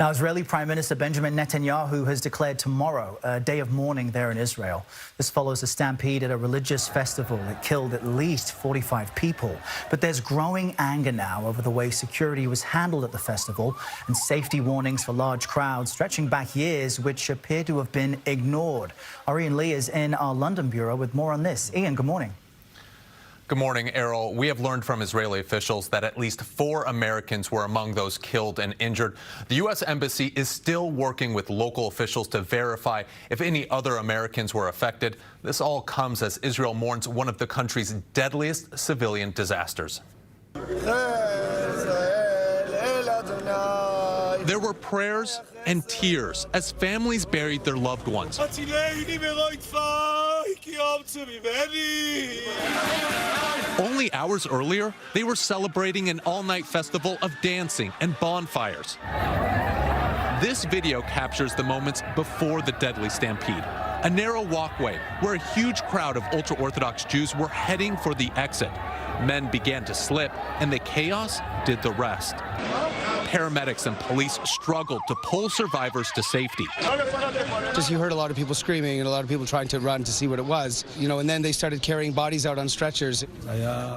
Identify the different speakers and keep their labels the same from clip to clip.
Speaker 1: Now, Israeli Prime Minister Benjamin Netanyahu has declared tomorrow a day of mourning there in Israel. This follows a stampede at a religious festival that killed at least 45 people. But there's growing anger now over the way security was handled at the festival and safety warnings for large crowds stretching back years, which appear to have been ignored. Our Ian Lee is in our London bureau with more on this. Ian, good morning.
Speaker 2: Good morning, Errol. We have learned from Israeli officials that at least 4 Americans were among those killed and injured. The U.S. Embassy is still working with local officials to verify if any other Americans were affected. This all comes as Israel mourns one of the country's deadliest civilian disasters. There were prayers and tears as families buried their loved ones. Only hours earlier, they were celebrating an all-night festival of dancing and bonfires. This video captures the moments before the deadly stampede. A narrow walkway where a huge crowd of ultra-Orthodox Jews were heading for the exit. Men began to slip, and the chaos did the rest. Paramedics and police struggled to pull survivors to safety.
Speaker 3: Just you heard a lot of people screaming and a lot of people trying to run to see what it was, and then they started carrying bodies out on stretchers.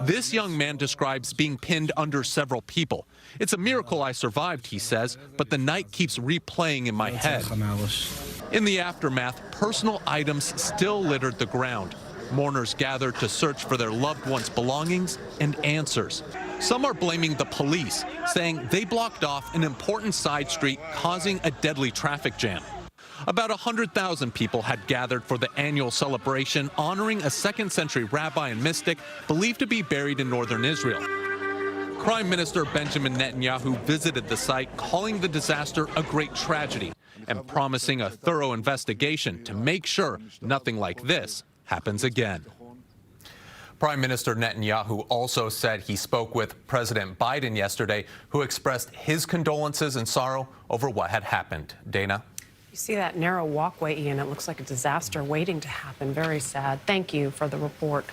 Speaker 2: This young man describes being pinned under several people. It's a miracle I survived, he says, but the night keeps replaying in my head. In the aftermath, personal items still littered the ground. Mourners gathered to search for their loved ones' belongings and answers. Some are blaming the police, saying they blocked off an important side street, causing a deadly traffic jam. About 100,000 people had gathered for the annual celebration honoring a second-century rabbi and mystic believed to be buried in northern Israel. Prime Minister Benjamin Netanyahu visited the site, calling the disaster a great tragedy and promising a thorough investigation to make sure nothing like this happens again. Prime Minister Netanyahu also said he spoke with President Biden yesterday, who expressed his condolences and sorrow over what had happened. Dana?
Speaker 4: You see that narrow walkway, Ian? It looks like a disaster waiting to happen. Very sad. Thank you for the report.